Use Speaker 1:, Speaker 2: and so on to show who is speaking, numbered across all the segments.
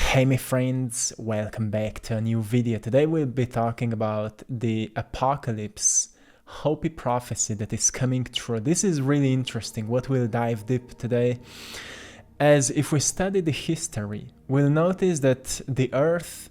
Speaker 1: Hey my friends, welcome back to a new video. Today we'll be talking about the apocalypse HOPI prophecy that is coming true. This is really interesting, what we'll dive deep today. As if we study the history, we'll notice that the earth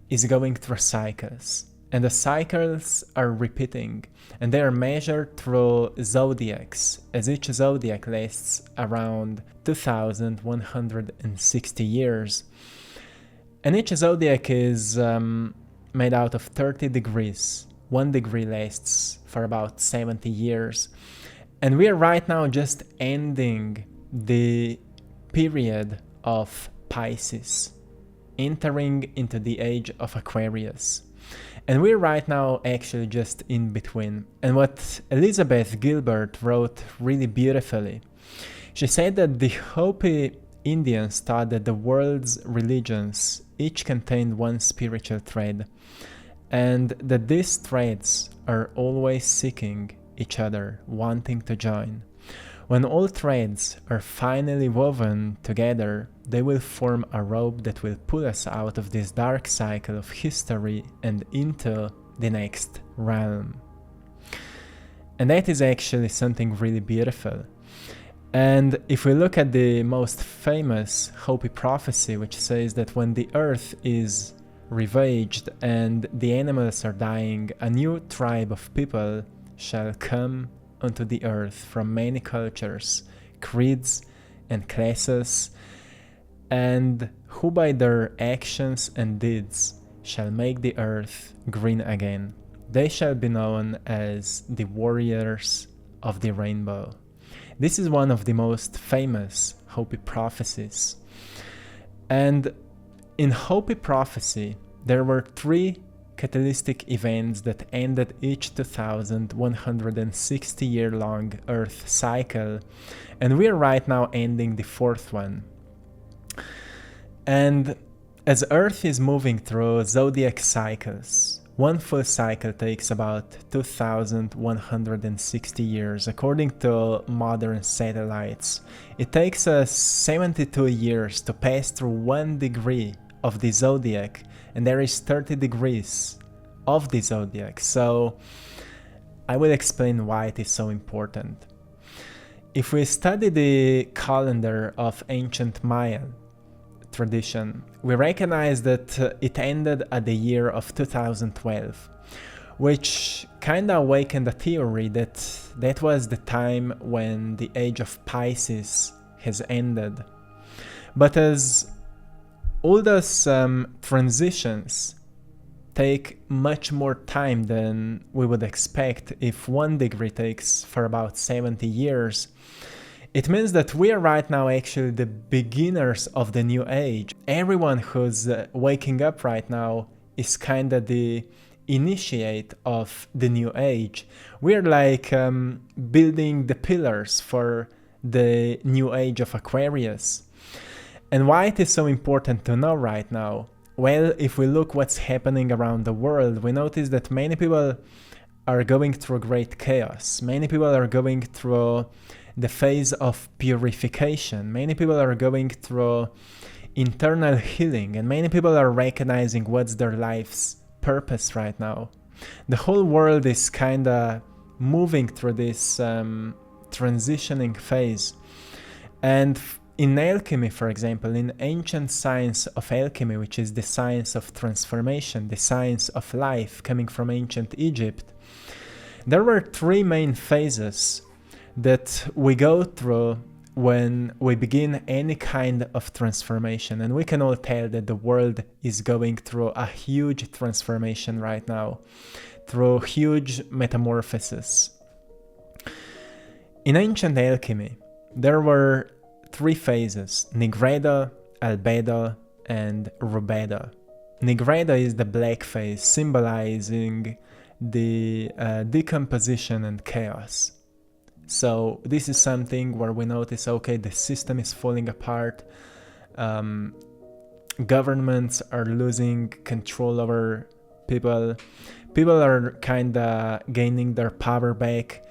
Speaker 1: is going through cycles. And the cycles are repeating, and they are measured through zodiacs, as each zodiac lasts around 2160 years. And each zodiac is made out of 30 degrees. 1 degree lasts for about 70 years. And we are right now just ending the period of Pisces, entering into the age of Aquarius. And we're right now actually just in between. And what Elizabeth Gilbert wrote really beautifully, she said that the Hopi Indians thought that the world's religions each contained one spiritual thread, and that these threads are always seeking each other, wanting to join. When all threads are finally woven together, they will form a rope that will pull us out of this dark cycle of history and into the next realm. And that is actually something really beautiful. And if we look at the most famous HOPI prophecy, which says that when the earth is ravaged and the animals are dying, a new tribe of people shall come onto the earth from many cultures, creeds, and classes, and who by their actions and deeds shall make the earth green again. They shall be known as the warriors of the rainbow. This is one of the most famous HOPI prophecies. And in HOPI prophecy, there were three catalytic events that ended each 2160-year-long Earth cycle, and we are right now ending the fourth one. And as Earth is moving through zodiac cycles, one full cycle takes about 2160 years. According to modern satellites, it takes us 72 years to pass through 1 degree of the zodiac, and there is 30 degrees of the zodiac. So I will explain why it is so important. If we study the calendar of ancient Mayan tradition, we recognize that it ended at the year of 2012, which kind of awakened a theory that that was the time when the age of Pisces has ended. But as all those transitions take much more time than we would expect, if 1 degree takes for about 70 years, it means that we are right now actually the beginners of the new age. Everyone who's waking up right now is kind of the initiate of the new age. We're like building the pillars for the new age of Aquarius. And why it is so important to know right now? Well, if we look what's happening around the world, we notice that many people are going through great chaos. Many people are going through the phase of purification. Many people are going through internal healing, and many people are recognizing what's their life's purpose right now. The whole world is kind of moving through this transitioning phase. And in alchemy, for example, in ancient science of alchemy, which is the science of transformation, the science of life coming from ancient Egypt, there were 3 main phases that we go through when we begin any kind of transformation. And we can all tell that the world is going through a huge transformation right now, through huge metamorphosis. In ancient alchemy, there were 3 phases: Nigredo, Albedo, and Rubedo. Nigredo is the black phase, symbolizing the decomposition and chaos. So this is something where we notice, okay, the system is falling apart, governments are losing control over people, people are kind of gaining their power back,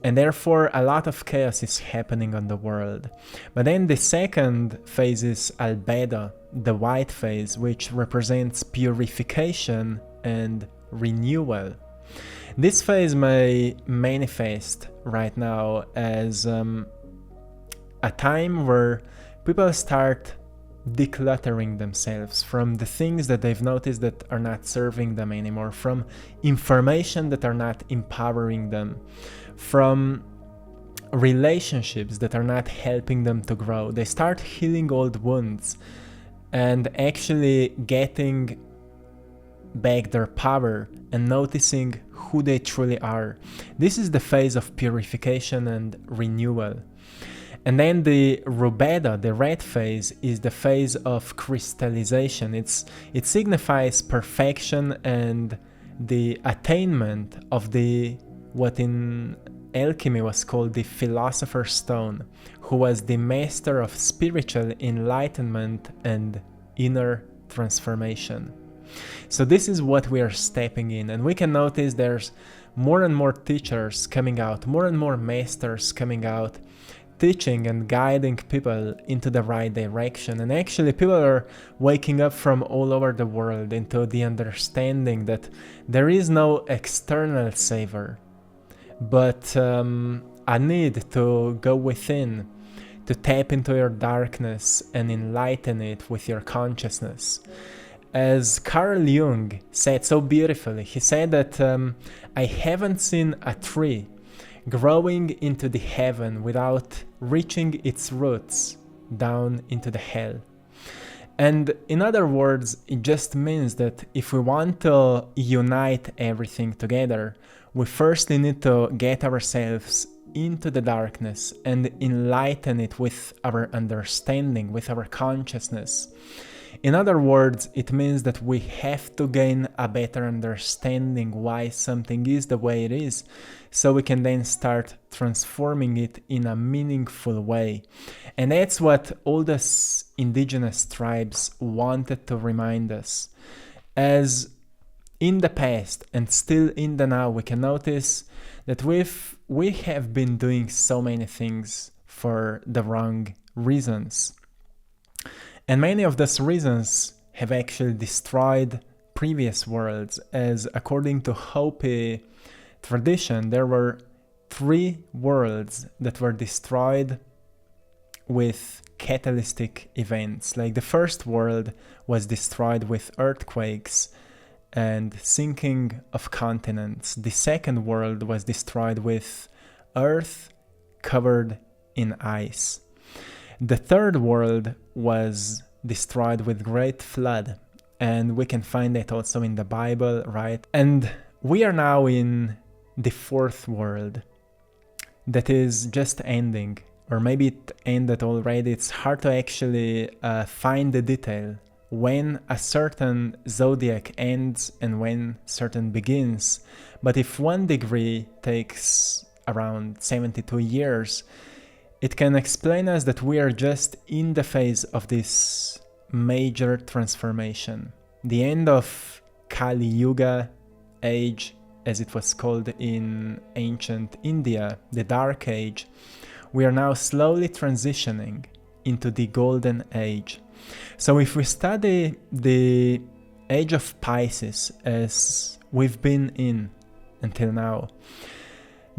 Speaker 1: And therefore a lot of chaos is happening on the world. But then the second phase is albedo, the white phase, which represents purification and renewal. This phase may manifest right now as a time where people start decluttering themselves from the things that they've noticed that are not serving them anymore, from information that are not empowering them, from relationships that are not helping them to grow. They start healing old wounds and actually getting back their power and noticing who they truly are. This is the phase of purification and renewal. And then the rubedo, the red phase, is the phase of crystallization. It signifies perfection and the attainment of what in alchemy was called the philosopher's stone, who was the master of spiritual enlightenment and inner transformation. So this is what we are stepping in, and we can notice there's more and more teachers coming out, more and more masters coming out, teaching and guiding people into the right direction. And actually people are waking up from all over the world into the understanding that there is no external savior, but a need to go within, to tap into your darkness and enlighten it with your consciousness. As Carl Jung said so beautifully, he said that I haven't seen a tree growing into the heaven without reaching its roots down into the hell. And in other words, it just means that if we want to unite everything together, we firstly need to get ourselves into the darkness and enlighten it with our understanding, with our consciousness. In other words, it means that we have to gain a better understanding why something is the way it is, so we can then start transforming it in a meaningful way. And that's what all the indigenous tribes wanted to remind us. As in the past and still in the now, we can notice that we have been doing so many things for the wrong reasons. And many of those reasons have actually destroyed previous worlds, as according to HOPI tradition, there were 3 worlds that were destroyed with catalytic events. Like the first world was destroyed with earthquakes and sinking of continents. The second world was destroyed with earth covered in ice. The third world was destroyed with great flood, and we can find that also in the Bible, right? And we are now in the fourth world that is just ending, or maybe it ended already. It's hard to actually find the detail when a certain zodiac ends and when certain begins. But if 1 degree takes around 72 years, it can explain us that we are just in the phase of this major transformation. The end of Kali Yuga age, as it was called in ancient India, the Dark Age. We are now slowly transitioning into the Golden Age. So if we study the age of Pisces as we've been in until now,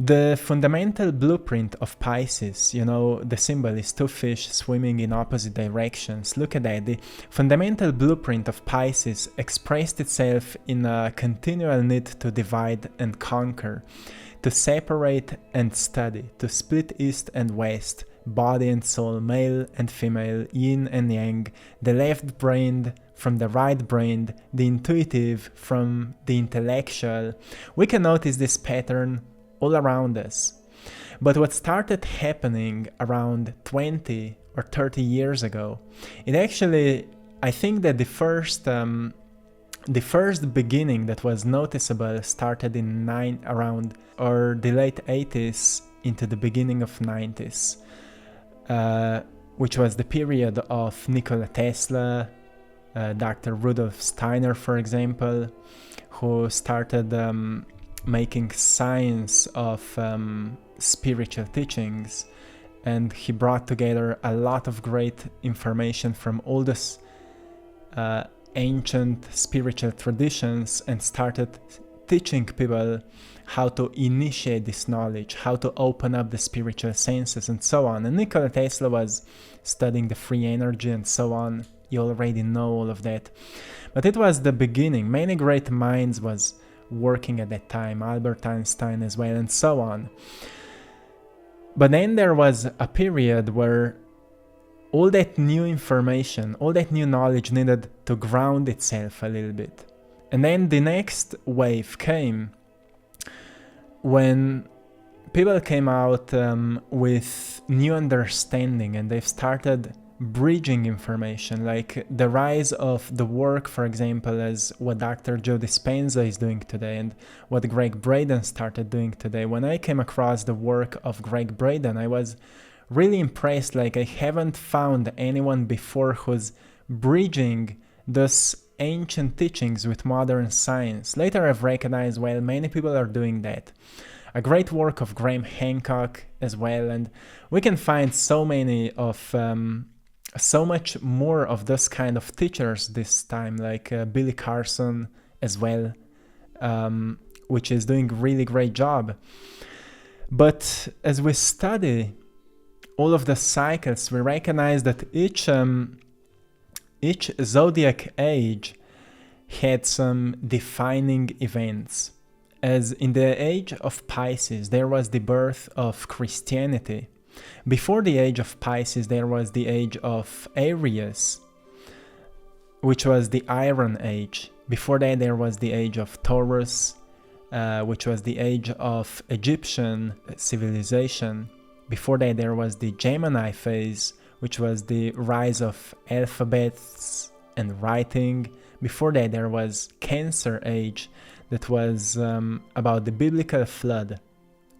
Speaker 1: the fundamental blueprint of Pisces, the symbol is 2 fish swimming in opposite directions. Look at that. The fundamental blueprint of Pisces expressed itself in a continual need to divide and conquer, to separate and study, to split east and west, body and soul, male and female, yin and yang, the left-brained from the right-brained, the intuitive from the intellectual. We can notice this pattern all around us. But what started happening around 20 or 30 years ago, it actually, I think that the first beginning that was noticeable started in around the late 80s into the beginning of 90s, which was the period of Nikola Tesla, Dr. Rudolf Steiner, for example, who started making science of spiritual teachings, and he brought together a lot of great information from all this ancient spiritual traditions and started teaching people how to initiate this knowledge, how to open up the spiritual senses, and so on. And Nikola Tesla was studying the free energy and so on. You already know all of that. But it was the beginning. Many great minds was working at that time, Albert Einstein as well, and so on. But then there was a period where all that new information, all that new knowledge needed to ground itself a little bit. And then the next wave came when people came out with new understanding, and they've started bridging information, like the rise of the work, for example, as what Dr. Joe Dispenza is doing today and what Greg Braden started doing today. When I came across the work of Greg Braden, I was really impressed. Like, I haven't found anyone before who's bridging those ancient teachings with modern science. Later I've recognized, well, many people are doing that. A great work of Graham Hancock as well, and we can find so many of so much more of those kind of teachers this time, like Billy Carson as well, which is doing a really great job. But as we study all of the cycles, we recognize that each zodiac age had some defining events. As in the age of Pisces, there was the birth of Christianity. Before the age of Pisces, there was the age of Aries, which was the Iron Age. Before that, there was the age of Taurus, which was the age of Egyptian civilization. Before that, there was the Gemini phase, which was the rise of alphabets and writing. Before that, there was Cancer Age, that was about the biblical flood.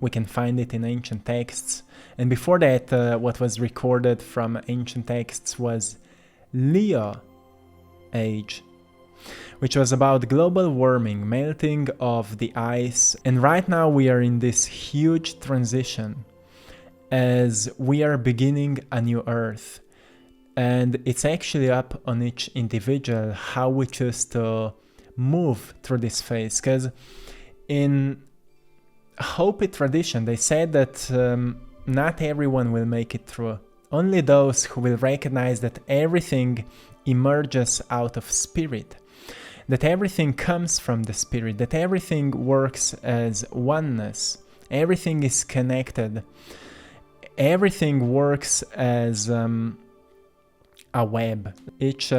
Speaker 1: We can find it in ancient texts. And before that, what was recorded from ancient texts was Leo Age, which was about global warming, melting of the ice. And right now we are in this huge transition as we are beginning a new earth. And it's actually up on each individual how we choose to move through this phase. Because in HOPI tradition, they said that not everyone will make it through. Only those who will recognize that everything emerges out of spirit, that everything comes from the spirit, that everything works as oneness, everything is connected, everything works as a web. Each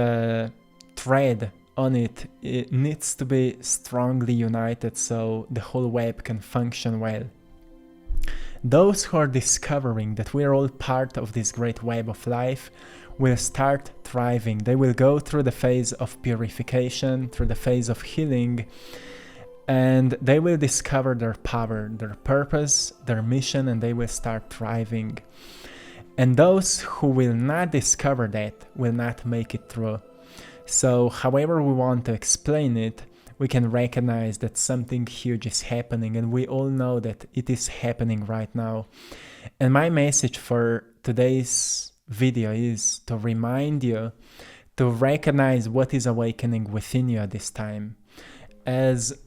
Speaker 1: thread on it needs to be strongly united so the whole web can function well. Those who are discovering that we are all part of this great web of life will start thriving. They will go through the phase of purification, through the phase of healing, and they will discover their power, their purpose, their mission, and they will start thriving. And those who will not discover that will not make it through. So however we want to explain it, we can recognize that something huge is happening, and we all know that it is happening right now. And my message for today's video is to remind you to recognize what is awakening within you at this time, as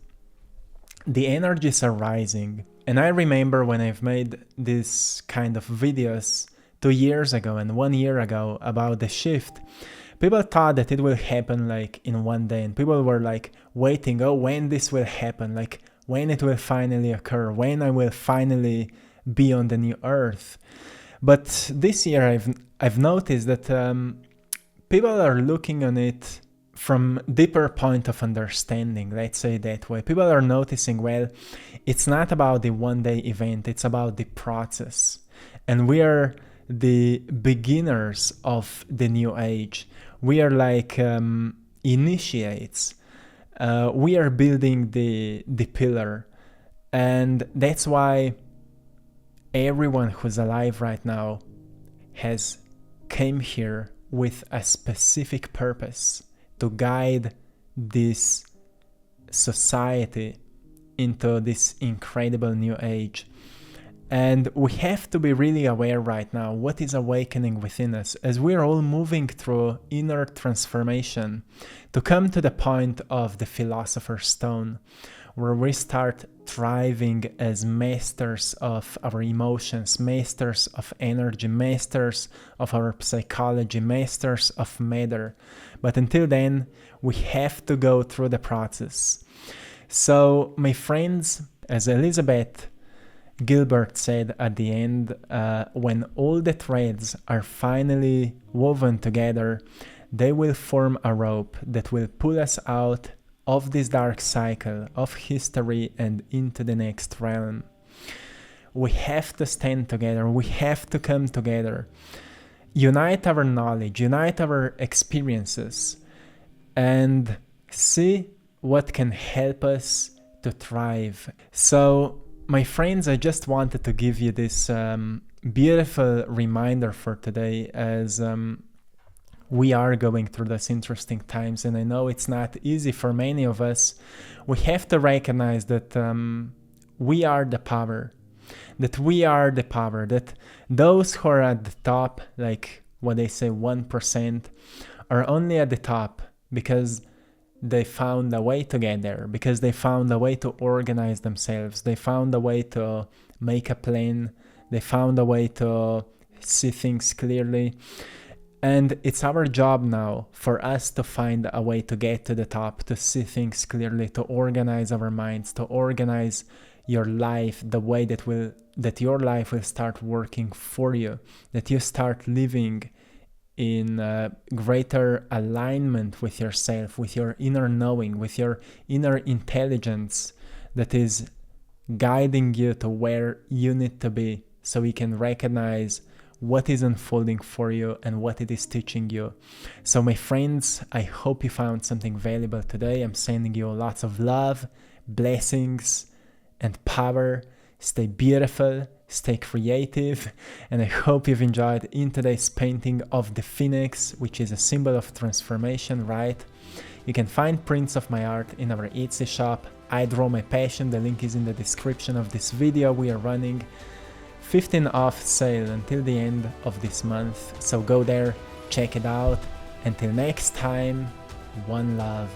Speaker 1: the energies are rising. And I remember when I've made this kind of videos 2 years ago and 1 year ago about the shift, people thought that it will happen like in one day, and people were like waiting, oh, when this will happen, like when it will finally occur, when I will finally be on the new earth. But this year I've noticed that people are looking on it from deeper point of understanding, let's say that way. People are noticing, well, it's not about the one day event, it's about the process. And we are the beginners of the new age. We are like initiates. We are building the pillar. And that's why everyone who's alive right now has came here with a specific purpose to guide this society into this incredible new age. And we have to be really aware right now what is awakening within us as we're all moving through inner transformation to come to the point of the Philosopher's Stone, where we start thriving as masters of our emotions, masters of energy, masters of our psychology, masters of matter. But until then, we have to go through the process. So, my friends, as Elizabeth Gilbert said at the end, when all the threads are finally woven together, they will form a rope that will pull us out of this dark cycle of history and into the next realm. We have to stand together, we have to come together, unite our knowledge, unite our experiences, and see what can help us to thrive. So, my friends, I just wanted to give you this beautiful reminder for today as we are going through these interesting times, and I know it's not easy for many of us. We have to recognize that we are the power, that those who are at the top, like what they say 1%, are only at the top because they found a way to get there, because they found a way to organize themselves, they found a way to make a plan, they found a way to see things clearly. And it's our job now for us to find a way to get to the top, to see things clearly, to organize our minds, to organize your life the way that your life will start working for you, that you start living in greater alignment with yourself, with your inner knowing, with your inner intelligence that is guiding you to where you need to be, so you can recognize what is unfolding for you and what it is teaching you. So my friends, I hope you found something valuable today. I'm sending you lots of love, blessings, and power. Stay beautiful, stay creative, and I hope you've enjoyed in today's painting of the Phoenix, which is a symbol of transformation, right? You can find prints of my art in our Etsy shop. I Draw My Passion, the link is in the description of this video. We are running 15% off sale until the end of this month, so go there, check it out. Until next time, one love.